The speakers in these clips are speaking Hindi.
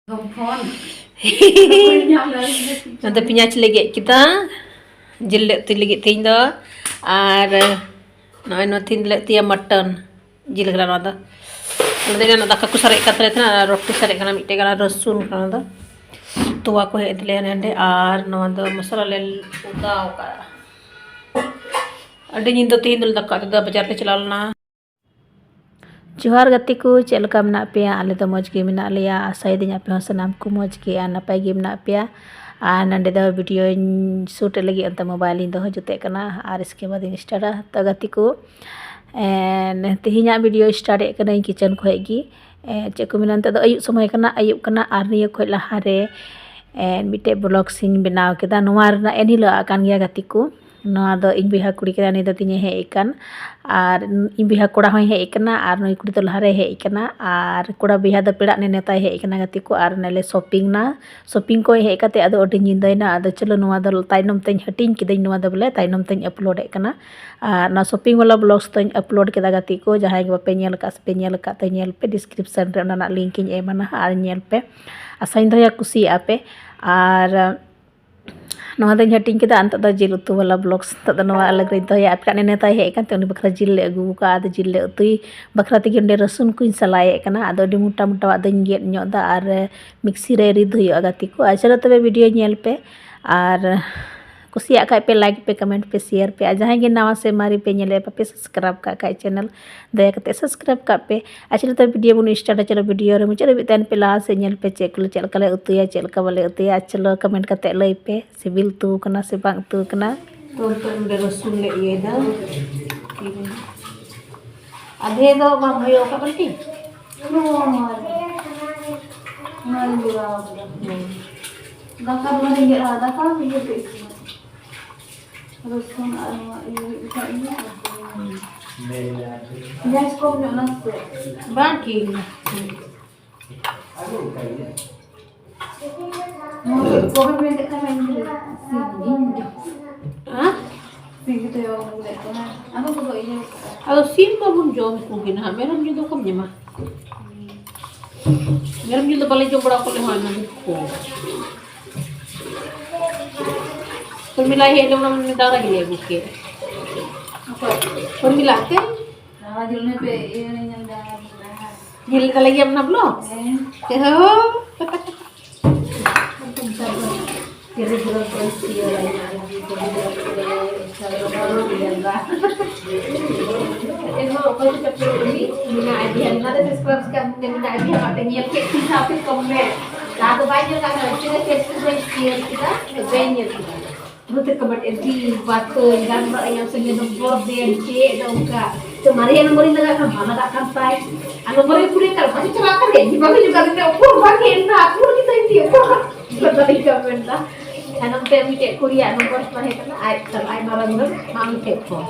Nanti penyaj lagi kita jilid tu lagi tinggal noy notin le tia mutton jilid kana nada nanti kan ada kaku sarik katra na roti sarik kana mitte kana rasun kana nada tua ko he dile nande nada masala le uda ka ade nindo tin dul dakka da bajar te chalalna जोहार गति को चलका मना पे आले तो मौज के मना लिया आशा दिन पे सनाम को मौज के नपाय गे मना पे नंदे दो वीडियो शूट लगी अंत मोबाइल दो जुते कना और इसके बाद स्टार्ट तो गति को तेहिना वीडियो स्टार्ट कना किचन खोगी चे को मिलन तो अयुब समय कना अयुब कना और निया खो लहारे मिटे ब्लॉग सिंह बनाव केदा नोवा रना एनिलो आकान गया गति को नोवा दो इन बिहा कुड़ी केदा नि दो तिने हे इकन और इन बिहा कोड़ा होय हे इकना और नई कुड़ी तो लहारे हे इकना और कोड़ा बिहा दो पेड़ा ने नेता हे इकना गति को और नेले शॉपिंग को हे कते अदो अडी निंदयना अदो चलो नोवा दो ताइनम तई हटिंग किदई नोवा दो बोले ताइनम तई अपलोड एकना ना शॉपिंग वाला ब्लॉग्स तई अपलोड केदा गति को जहां बापे नेल का पे नेल का तई नेल पे डिस्क्रिप्शन रे ना लिंक इन एमना और नेल पे आसाइन दया कुसी आपे और नवा दिन हटिंग के अंत दो जिल उतु वाला ब्लॉग्स तद नवा अलग रही तो या आपका ने नेता हे कान ते उनी बखरा जिल ले अगु का आद जिल ले उतुई बखरा ते गेंडे रसुन कुइन सलाय कना आदो डी मोटा मोटा आदन गेट न्यो दा और मिक्सी रे रिद हुई गति को आचलो तबे वीडियो नेल पे और कुसिया का पे लाइक पे कमेंट पे शेयर पे जहां गे नवा से मारी पे नेले पे सब्सक्राइब का चैनल दया करते सब्सक्राइब का पे आचलो तो वीडियो बन स्टार्ट चलो वीडियो रे मुझे बितन पे ला से नेल पे चेक ले चल कले उतुया चल का वाले उतुया चलो कमेंट करते लई पे सिविल तू कना से बांग तू कना तो उनके रसूल ले ये दा आधे दो बा भयो का बल्कि दाका बने गे दाका ये पे रसूल गैस को ना बाकी को भी देखा मैंने हां सिंह तो यो देखो ना अनु को ये अब सिंह को बुन जो को गिना मेरम जो को न्यमा मेरम जो बले जो बड़ा को ले ना को तो मिला है लोग ने दादा के लिए बुके और मिलाते दादा जिलने पे ये नहीं जानता हिल का लगी अपना ब्लॉग के हो तेरे पूरा प्रोसेस ये वाला इसमें ऊपर से चप्पल मिला आईडिया ना तो सब्सक्राइब कर मिला आईडिया बातें ये के हिसाब से कमेंट ना तो भाई जो का है फेसबुक पे शेयर किया बेन ये Rutin kebat edi batu gambar yang sengaja nombor DNC dongka. Cemari yang nomor ini kan mana tak sampai. Nomor itu pun kalau masih celaka deh. Dibagai juga kita ukur bagi enak. Ukur kita ini ukur. Betul juga benar. Karena kami cek kuliah nomor setelah itu kan ay barang ber mang tepo.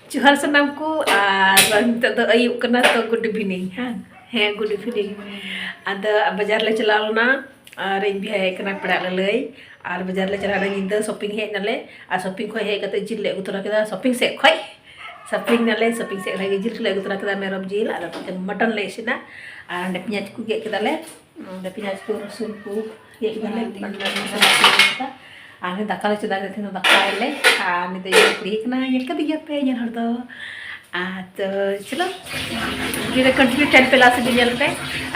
Juhar senamku orang tu ayuk kena tu good evening kan. है गुड इवनिंग आदा बाजार ले चलालना और इन भी है कना पड़ा ले और बाजार ले चला निंदा शॉपिंग है नले और शॉपिंग खो है कते जिल ले उतरा केदा शॉपिंग से खय शॉपिंग नले शॉपिंग से लगे जिल ले उतरा केदा मेरम जिल और मटन ले सिना और ने पियाज को गे केदा ले ने पियाज को रसुन को ये केदा ले मटन मसाला आने दाका ले चदा थे दाका ले आने दे फ्री कना ये कदी ये पे ये हर दो तो चलो ये कंटिन्यू 10 पे लास्ट डिटेल पे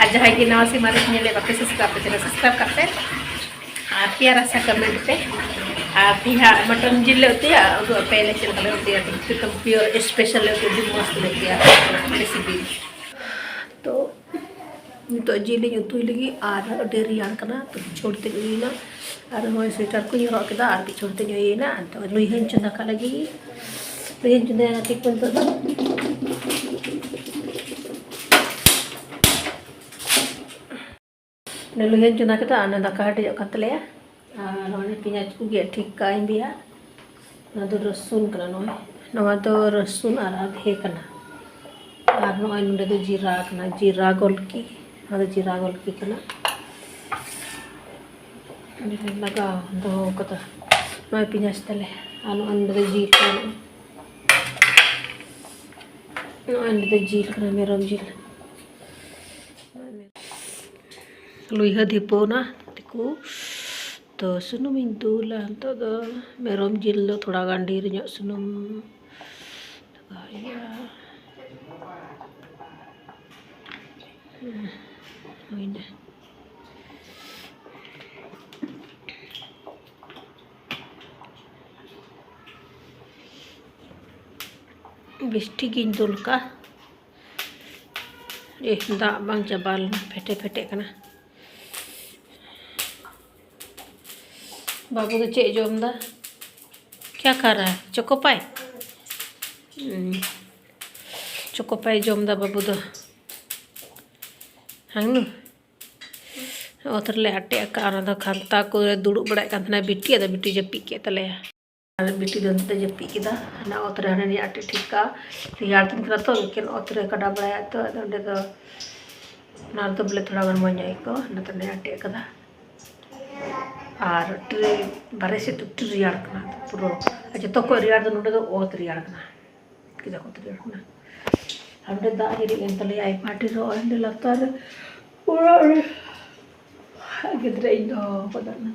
आज जहाँ की नाव से हमारे चैनल पे वापस सब्सक्राइब करते हैं प्यारा सा कमेंट पे यहाँ मटन जिले होती है पहले चल कर होती है एकदम प्योर स्पेशल होती है मस्त होती है रेसिपी तो जिले उतु लगी और डेरी आना तो छोड़ते ना और हमें स्वेटर को हॉक के और छोड़ते ना तो लुहन चंदा का लगी लुहन चंदा ठीक बनता था लुहन चंदा के आना दाका हटे कतले और पियाज को गे ठीक का इंबिया ना तो रसुन कना नवा तो रसुन और आधे कना और नोय नोडे तो जीरा कना जीरा गोलकी ಅದು ಜೀರಾ ಗೋಲ್ಕಿ ಕನ ಲಗಾ ದೋ ಕತ ನೋಯ್ ಪಿಂಜಾಸ್ತಲೆ ಆನು ಅಂದ್ರೆ jeera Ini jil kena merom jil. Luiha dipona tiku. तो sunum indula तो merom jil lo थोड़ा gandir nyok sunum ya ini बिस्टी गिंदुल का दा bang jabal pete kana बाबू तो चे जोमदा क्या खा रहा है चोकोपाई चोकोपाई जोमदा बाबू तो हंगनु ओथरले हटे का दो खांता को दुड़ुब बड़ा कांतना बिटी अदा बिटी जपी के तले बिटी दंते जपी किदा ना ओथरे हने आटे ठिका रियार दिन करा तो लेकिन ओथरे कड़ा बड़ा तो अंडे तो ना तो बोले थोड़ा गन मഞ്ഞाई को ना तो ने आटे कदा और ट्रे बारे से तो रियार कना पूरा अच्छा तो को रियार तो नोडे तो ओत रियार कना किदा को रियार कना हमने दा हिरी एंतले आई पार्टी रो अंडे लगता है पूरा गिद्रे इndo पदना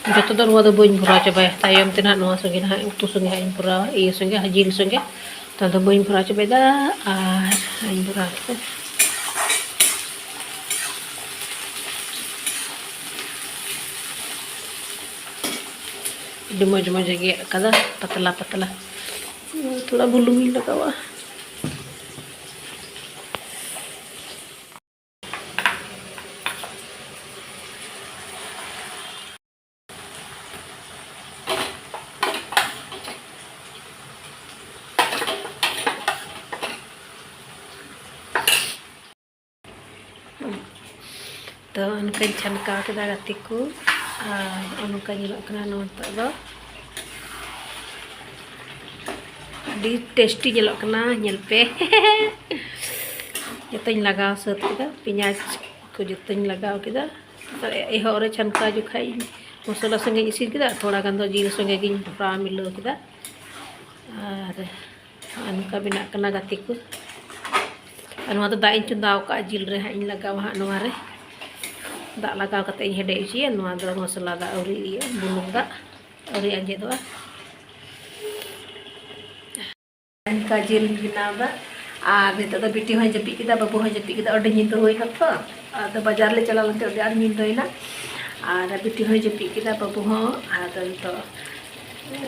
Jatuh dan wadah boin pura coba ya tayam tina nuah sungai nah itu sungai ain pura iya sungai hajil sungai tanto boin pura coba dah ain pura demo jadi kada patala थोड़ा बुलूंगी लगा हुआ तो उनका छनका के दागती को उनका जिलोकना नोता दी टेस्टी जिलोकना नेल पे जतन लगाव सत किदा पियाज को जतन लगाव किदा तो एहरे छनका जो खाई मसाला संगे इसिन किदा थोड़ा गान दो जील संगे गिन फ्रा मिलो किदा और उनका बिना कना गाती को अनवा तो दाइन चुंदाव का जिल रे हाइन लगाव हा नवा रे दा लगाव कते हेडे ची नवा दो मसाला दा औरी बुलुंग दा औरी अंजे दो का जिल बनाव दा और नितो तो बिटी होय जपी किदा बाबू होय जपी किदा ओडे नितो होय ना तो आदो बाजार ले चला लते ओडे आर नितो होय ना और बिटी होय जपी किदा बाबू हो आदो तो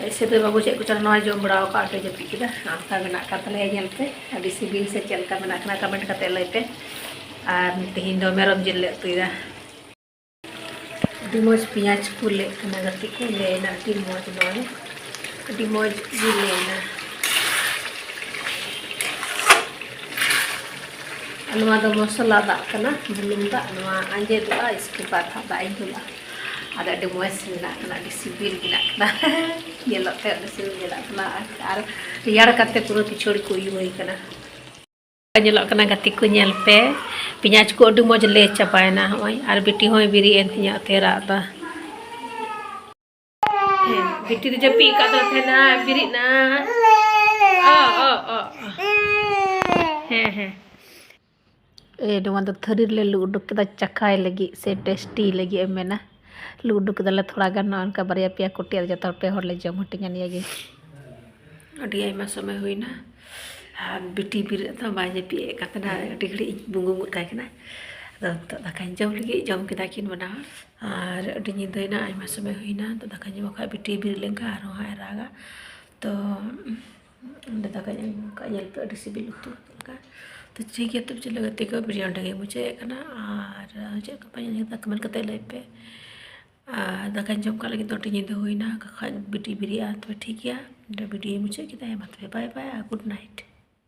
ऐसे तो बाबू चेक कुछ नवा जम बड़ा का आटे जपी किदा आटा बना का तले नेलते अभी सिबिल से चलका बना कना कमेंट कते लइते और तेहिन दो मेरम जिल ले तुइदा डिमोज पियाज को ले कना गति को ले ना डिमोज नोय डिमोज जिल ले ना अनुवा दो मसाला दा कना बुलुंग दा अनुवा अंजे दो इसके बाद दा इंदुला ada demoes na di sibil gina na yelo te ada sibil gina na ar yar kate puro tichori ko yoi kana nyelo kana gati ko nyel pe pinyaj ko adu moj le chapai na hoy ar biti hoy biri entinya tera ta biti de japi ka ta thena biri na dewan to tharir le luduk kita chakai lagi se tasty lagi emena ludo के दले थोड़ा गान उनका बरिया पिया कुटिया जो पे हर ले जम हटिया निये अडिया समय हुईना बिटी बिर तो बाजे पिए कतना डिगड़ी बुंगु मुकायना तो दाका जम लगे जम के दाकिन बना और अडी निदयना आयमा समय हुईना तो दाका जम खा बिटी बिर लेंका आरो हाय रागा तो अंदे दाका जम का जल पे अडी सिबिल उतु का तो ठीक है तब चले गते को बिरयानी डगे मुझे कना और जे का पानी दा कमेंट कते ले पे दाका जम का लगे तो टिनी दो हुईना का बिटी बिरिया तो ठीक है वीडियो मुझे किता है मत बाय बाय गुड नाइट।